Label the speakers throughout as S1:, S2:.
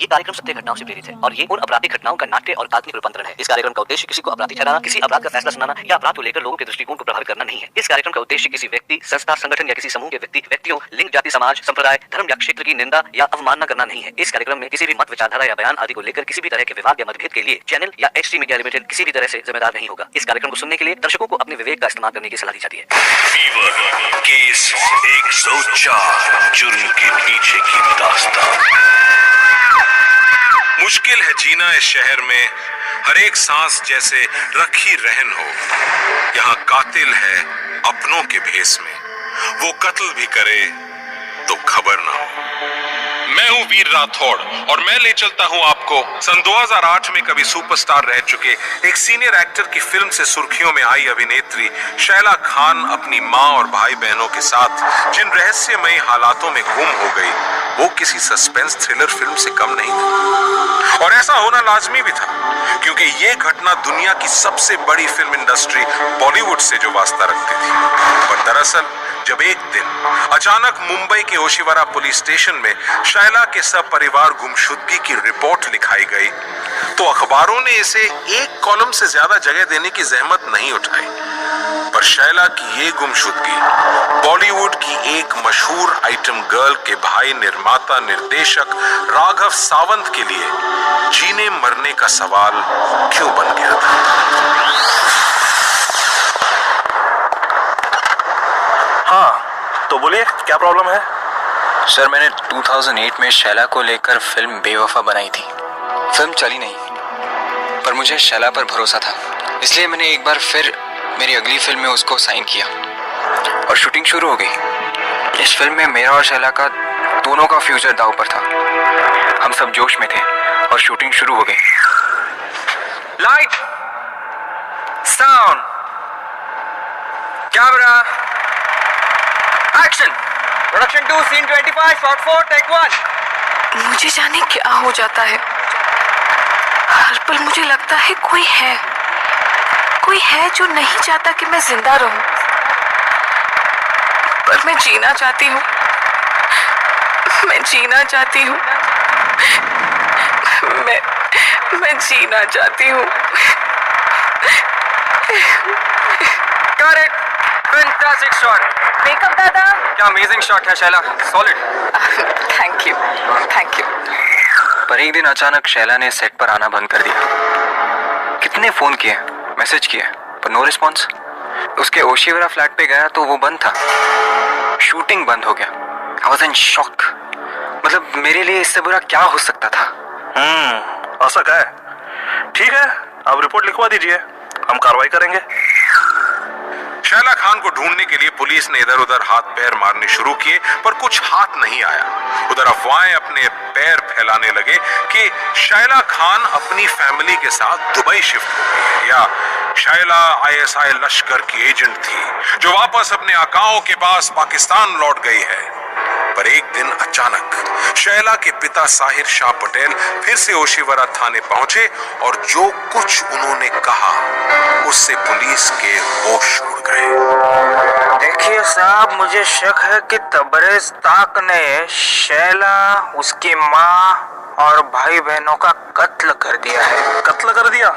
S1: ये कार्यक्रम सत्य घटनाओं से प्रेरित है और ये उन आपराधिक घटनाओं का नाट्य और काल्पनिक रूपांतरण है। इस कार्यक्रम का उद्देश्य किसी को अपराधी ठहराना, किसी अपराध का फैसला सुनाना या अपराध को लेकर लोगों के दृष्टिकोण को प्रभावित करना नहीं है। इस कार्यक्रम का उद्देश्य किसी व्यक्ति, संस्था, संगठन या किसी समूह के व्यक्तियों, लिंग, जाति, समाज, संप्रदाय, धर्म या क्षेत्र की निंदा या अवमानना करना नहीं है। इस कार्यक्रम में किसी भी मत, विचारधारा या बयान आदि को लेकर किसी भी तरह के विवाद या मतभेद के लिए चैनल या HT मीडिया लिमिटेड किसी भी तरह से जिम्मेदार नहीं होगा। इस कार्यक्रम को सुनने के लिए दर्शकों को अपने विवेक का इस्तेमाल करने की सलाह दी जाती है।
S2: फीवर केस 104, जुर्म के पीछे की दास्तान। मुश्किल है जीना इस शहर में, हर एक सांस जैसे रखी रहन हो। यहाँ कातिल है अपनों के भेस में, वो कत्ल भी करे तो खबर ना हो। मैं हूँ वीर राठौड़ और मैं ले चलता हूँ आपको सन 2008 में कभी सुपरस्टार रह चुके एक सीनियर एक्टर की फिल्म से सुर्खियों में आई अभिनेत्री शैला खान अपनी माँ और भाई बहनों के साथ जिन रहस्यमयी हालातों में गुम हो गई, वो किसी सस्पेंस थ्रिलर फिल्म से कम नहीं था। और ऐसा होना लाजमी भी था, क्योंकि ये घटना दुनिया की सबसे बड़ी फिल्म इंडस्ट्री बॉलीवुड से जो वास्ता रखती थी। पर दरअसल जब एक दिन अचानक मुंबई के ओशिवरा पुलिस स्टेशन में शैला के सब परिवार गुमशुदगी की रिपोर्ट लिखाई गई, तो अखबारों ने इसे एक कॉलम से ज्यादा जगह देने की जहमत नहीं उठाई। पर शैला की ये गुमशुदगी बॉलीवुड की एक मशहूर आइटम गर्ल के भाई निर्माता निर्देशक राघव सावंत के लिए जीने मरने का सवाल क्यों बन गया था।
S3: हाँ, तो बोलिए क्या प्रॉब्लम है?
S4: सर, मैंने 2008 में शैला को लेकर फिल्म बेवफा बनाई थी। फिल्म चली नहीं, पर मुझे शैला पर भरोसा था, इसलिए मैंने एक बार फिर मेरी अगली फिल्म में उसको साइन किया और शूटिंग शुरू हो गई। इस फिल्म में मेरा और शैला का दोनों का फ्यूचर दांव पर था। हम सब जोश में थे और शूटिंग शुरू हो गई। Light, sound, camera, action, production 2, scene 25, shot 4, take 1।
S5: मुझे जाने क्या हो जाता है, हर पल मुझे लगता है कोई है जो नहीं चाहता कि मैं जिंदा रहूं, पर मैं जीना चाहती हूँ। मैं जीना चाहती हूँ। मैं जीना चाहती हूँ।
S4: Correct, fantastic shot.
S5: मेकअप दादा,
S4: क्या अमेजिंग शॉट है शैला, सॉलिड।
S5: Thank you.
S4: पर एक दिन अचानक शैला ने सेट पर आना बंद कर दिया। कितने फोन किए, मैसेज किए, पर नो रिस्पॉन्स। उसके ओशिवरा फ्लैट पे गया तो वो बंद था, शूटिंग बंद हो गया। I was in shock. मतलब मेरे लिए इससे बुरा क्या हो सकता था?
S3: ऐसा क्या है? ठीक है, आप रिपोर्ट लिखवा दीजिए, हम कार्रवाई करेंगे।
S2: शैला खान को ढूंढने के लिए पुलिस ने इधर उधर हाथ पैर मारने शुरू किए, पर कुछ हाथ नहीं आया। उधर अफवाहें अपने पैर फैलाने लगे कि शैला खान अपनी फैमिली के साथ दुबई शिफ्ट हो गई है, या शैला ISI लश्कर की एजेंट थी जो वापस अपने आकाओं के पास पाकिस्तान लौट गई है। पर एक दिन अचानक शैला के पिता साहिर शाह पटेल फिर से ओशिवरा थाने पहुंचे और जो कुछ उन्होंने कहा उससे पुलिस के होश उड़ गए।
S4: देखिए साहब, मुझे शक है कि तबरेज ताक ने शैला, उसकी माँ और भाई बहनों का कत्ल कर दिया है।
S3: कत्ल कर दिया?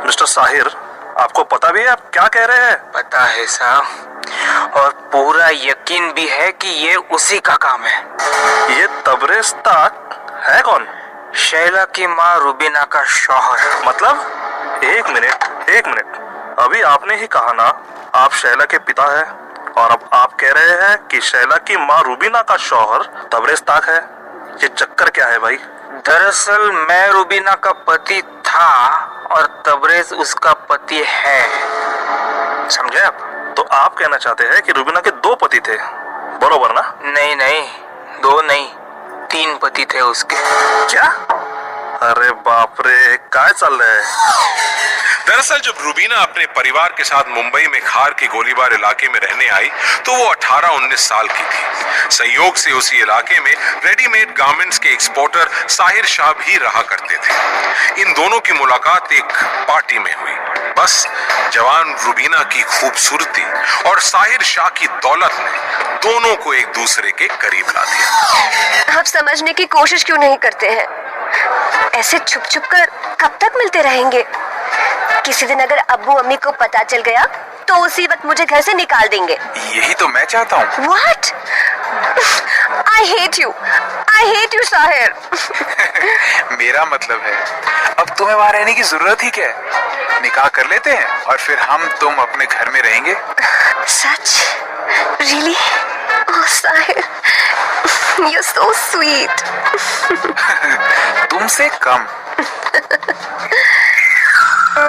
S3: मिस्टर साहिर, आपको पता भी है आप क्या कह रहे हैं?
S4: पता है साहब, और पूरा यकीन भी है कि ये उसी का काम है।
S3: ये तबरेज ताक है कौन?
S4: शैला की माँ रुबीना का शौहर।
S3: मतलब एक मिनट, अभी आपने ही कहा ना आप शैला के पिता हैं, और अब आप कह रहे हैं कि शैला की माँ रुबीना का शौहर तबरेज ताक है। ये चक्कर क्या है भाई?
S4: दरअसल मैं रुबीना का पति था और तबरेज उसका पति है, समझे आप?
S3: तो आप कहना चाहते हैं कि रुबीना के 2 पति थे, बरोबर ना?
S4: नहीं, 2 नहीं, 3 पति थे उसके।
S3: क्या? अरे बाप रे, क्या चल रहा है?
S2: दरअसल जब रुबीना अपने परिवार के साथ मुंबई में खार के गोलीबार इलाके में रहने आई तो वो 18-19 साल की थी। संयोग से उसी इलाके में रेडीमेड गारमेंट्स के एक्सपोर्टर साहिर शाह भी रहा करते थे। इन दोनों की मुलाकात एक पार्टी में हुई। बस जवान रुबीना की खूबसूरती और साहिर शाह की दौलत ने दोनों को एक दूसरे के करीब ला दिया।
S6: आप समझने की कोशिश क्यों नहीं करते हैं? ऐसे छुप छुप कर कब तक मिलते रहेंगे? किसी दिन अगर अब्बू अम्मी को पता चल गया तो उसी वक्त मुझे घर से निकाल देंगे।
S7: यही तो मैं चाहता हूँ।
S6: What? I hate you. I hate you, Sahir.
S7: मेरा मतलब है अब तुम्हें वहाँ रहने की जरूरत ही क्या है? निकाह कर लेते हैं और फिर हम तुम अपने घर में रहेंगे।
S6: सच? Really? Oh, Sahir, you're so sweet.
S7: तुमसे कम।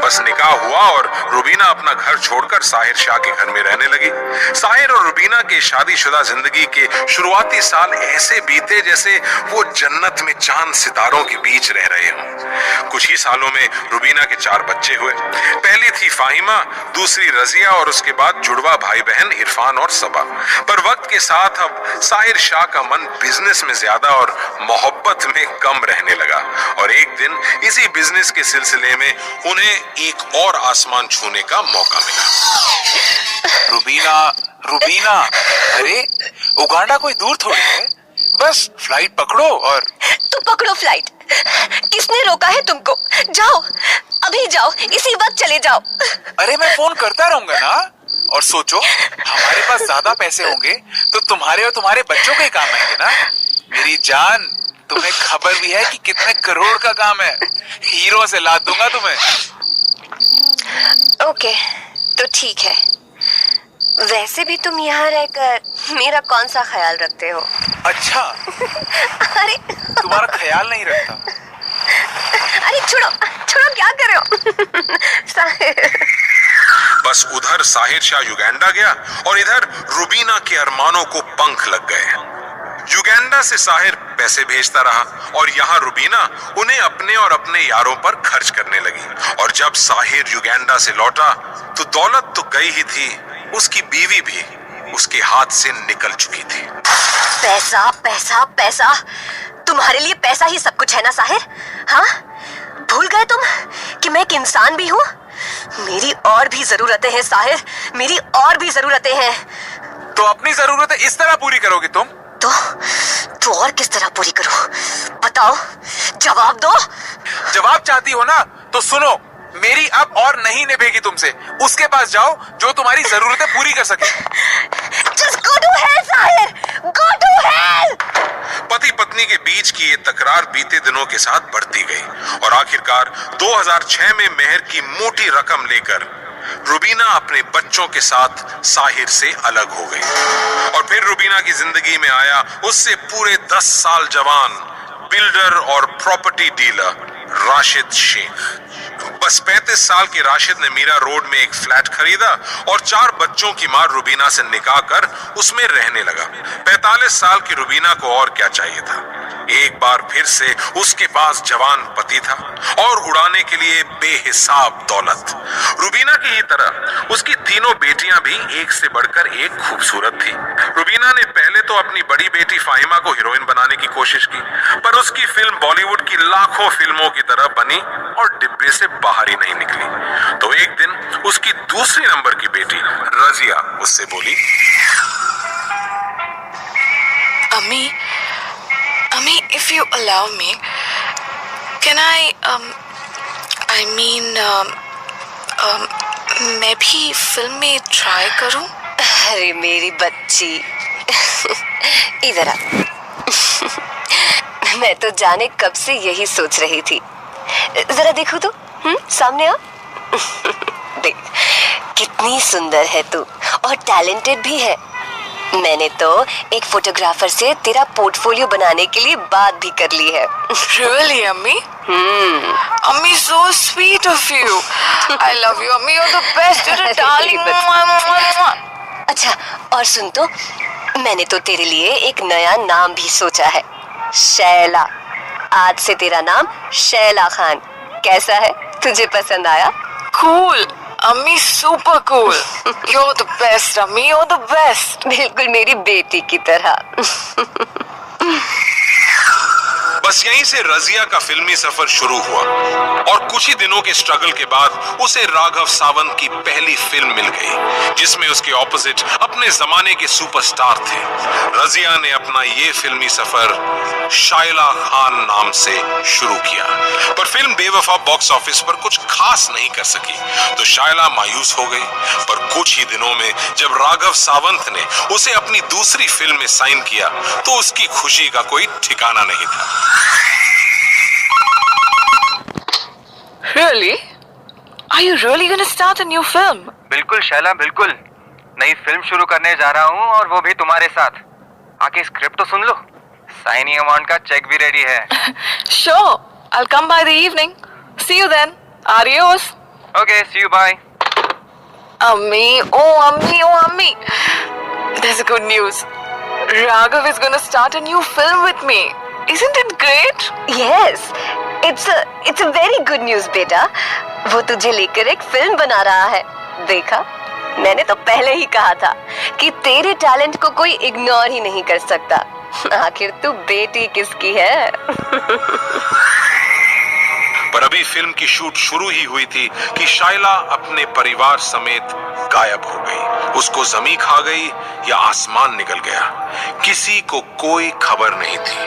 S2: बस निकाह हुआ और रुबीना अपना घर छोड़कर साहिर शाह के घर में रहने लगी। साहिर और रुबीना के शादीशुदा जिंदगी के शुरुआती साल ऐसे बीते जैसे वो जन्नत में चांद सितारों के बीच रह रहे हों। कुछ ही सालों में रुबीना के 4 बच्चे हुए। पहली थी फाहिमा, दूसरी रजिया और उसके बाद जुड़वा भाई बहन इरफान और सबा। पर वक्त के साथ अब साहिर शाह का मन बिजनेस में ज्यादा और मोहब्बत में कम रहने लगा और एक दिन इसी बिजनेस के सिलसिले में उन्हें एक और आसमान छूने का मौका मिला।
S7: रुबीना, रुबीना, अरे उगांडा कोई दूर थोड़ी है, बस फ्लाइट पकड़ो और।
S6: तो पकड़ो फ्लाइट। किसने रोका है तुमको? जाओ, अभी जाओ, इसी वक्त चले जाओ।
S7: अरे मैं फोन करता रहूंगा ना। और सोचो हमारे पास ज्यादा पैसे होंगे तो तुम्हारे और तुम्हारे बच्चों के काम आएंगे ना। मेरी जान, तुम्हें खबर भी है कि कितने करोड़ का काम है। हीरो से लाद दूंगा तुम्हें।
S6: ओके, तो ठीक है। वैसे भी तुम यहाँ रहकर मेरा कौन सा ख्याल रखते हो?
S7: अच्छा,
S6: अरे
S7: तुम्हारा ख्याल नहीं रखता।
S6: अरे छोड़ो छोड़ो, क्या कर रहे हो? साहिर।
S2: बस उधर साहिर शाह युगांडा गया और इधर रुबीना के अरमानों को पंख लग गए। युगांडा से साहिर पैसे भेजता रहा और यहाँ रुबीना उन्हें अपने और अपने यारों पर खर्च करने लगी। और जब साहिर युगांडा से लौटा तो दौलत तो गई ही थी, उसकी बीवी भी उसके हाथ से निकल चुकी थी।
S6: पैसा पैसा पैसा, तुम्हारे लिए पैसा ही सब कुछ है ना साहिर? हाँ, भूल गए तुम कि मैं एक इंसान भी हूँ? मेरी और भी जरूरतें हैं साहिर, मेरी और भी जरूरतें हैं।
S7: तो अपनी जरूरतें इस तरह पूरी करोगे तुम?
S6: तो और किस तरह पूरी करूं? बताओ, जवाब दो।
S7: जवाब चाहती हो ना तो सुनो, मेरी अब और नहीं निभेगी तुमसे। उसके पास जाओ जो तुम्हारी जरूरतें पूरी कर सके।
S6: Just go to hell, Sahir, go to hell।
S2: पति पत्नी के बीच की ये तकरार बीते दिनों के साथ बढ़ती गई और आखिरकार 2006 में मेहर की मोटी रकम लेकर रुबीना अपने बच्चों के साथ साहिर से अलग हो गई। और फिर रुबीना की जिंदगी में आया उससे पूरे 10 साल जवान बिल्डर और प्रॉपर्टी डीलर राशिद शेख। बस 35 साल के राशिद ने मीरा रोड में एक फ्लैट खरीदा और 4 बच्चों की मां रुबीना से निकाह कर उसमें रहने लगा। 45 साल की रुबीना को और क्या चाहिए था? एक बार फिर से उसके पास जवान पति था और उड़ाने के लिए बेहिसाब दौलत। रुबीना की ही तरह उसकी तीनों बेटियां भी एक से बढ़कर एक खूबसूरत थी। रुबीना ने पहले तो अपनी बड़ी बेटी फाहिमा को हीरोइन बनाने की कोशिश की, पर उसकी फिल्म बॉलीवुड की लाखों फिल्मों की तरह बनी और डिब्बे से बाहर ही नहीं निकली। तो एक दिन उसकी दूसरी नंबर की बेटी रजिया उससे बोली,
S5: अम्मी, if you allow me, can I mean, मैं भी फिल्म में ट्राई करूं?
S6: अरे मेरी बच्ची, इधर आ। मैं तो जाने कब से यही सोच रही थी। जरा देखो तो, सामने आ। देख, कितनी सुंदर है तू और टैलेंटेड भी है। मैंने तो एक फोटोग्राफर से तेरा पोर्टफोलियो बनाने के लिए बात भी कर ली है।
S5: Really, अम्मी? अम्मी, so sweet of you. I love you, अम्मी. You're the best. You're a darling.
S6: अच्छा, और सुन तो, मैंने तो तेरे लिए एक नया नाम भी सोचा है, शैला। आज से तेरा नाम शैला खान। कैसा है? तुझे पसंद आया?
S5: Cool. अम्मी, super cool. You're the best, अम्मी. You're the best.
S6: बिल्कुल मेरी बेटी की तरह।
S2: बस यहीं से रजिया का फिल्मी सफर शुरू हुआ और कुछ ही दिनों के स्ट्रगल के बाद उसे राघव सावंत की पहली फिल्म मिल गई, जिसमें उसके ऑपोजिट अपने जमाने के सुपरस्टार थे। रजिया ने अपना ये फिल्मी सफर शायला खान नाम से शुरू किया, पर फिल्म बेवफा बॉक्स ऑफिस पर कुछ खास नहीं कर सकी, तो शायला मायूस हो गई। पर कुछ ही दिनों में जब राघव सावंत ने उसे अपनी दूसरी फिल्म में साइन किया, तो उसकी खुशी का कोई ठिकाना नहीं था।
S5: Really? Are you really gonna start a new film?
S4: बिल्कुल शैला, बिल्कुल नई फिल्म शुरू करने जा रहा हूँ, और वो भी तुम्हारे साथ। आके स्क्रिप्ट तो सुन लो, साइनिंग अमाउंट का चेक भी रेडी है।
S5: Sure, I'll come by the evening. See you then. Adios.
S4: Okay, see you, bye.
S5: Ammi, oh Ammi, oh Ammi. There's a good news. Raghav is gonna start a new film with me. Isn't it great?
S6: Yes, it's a very good news बेटा। वो तुझे लेकर एक film बना रहा है। देखा, मैंने तो पहले ही कहा था कि तेरे टैलेंट को कोई इग्नोर ही नहीं कर सकता। आखिर तू बेटी किसकी है?
S2: पर अभी फिल्म की शूट शुरू ही हुई थी कि शायला अपने परिवार समेत गायब हो गई। उसको जमी खा गई या आसमान निकल गया, किसी को कोई खबर नहीं थी।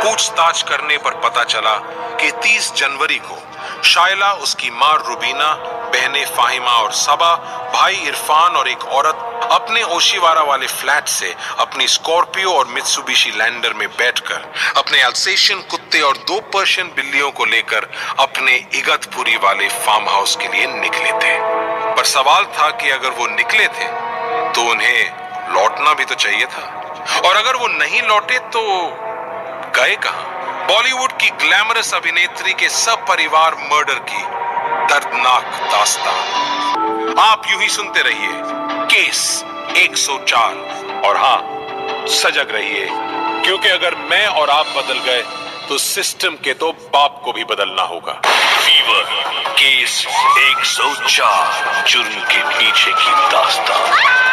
S2: पूछताछ करने पर पता चला कि 30 जनवरी को शायला, उसकी मां रुबीना, बहनें फाहिमा और सबा, भाई इरफान और एक औरत अपने ओशिवारा वाले फ्लैट से अपनी स्कॉर्पियो और मित्सुबिशी लैंडर में बैठकर अपने अल्सेशियन कुत्ते और 2 पर्शियन बिल्लियों को लेकर अपने इगतपुरी वाले फार्म हाउस के लिए निकले थे। पर सवाल था कि अगर वो निकले थे तो उन्हें लौटना भी तो चाहिए था, और अगर वो नहीं लौटे तो गए कहां? बॉलीवुड की ग्लैमरस अभिनेत्री के सब परिवार मर्डर की दर्दनाक दास्तान। आप यूं ही सुनते रहिए केस 104, और हाँ, सजग रहिए, क्योंकि अगर मैं और आप बदल गए तो सिस्टम के तो बाप को भी बदलना होगा।
S8: फीवर केस 104, जुर्म के पीछे की दास्तान।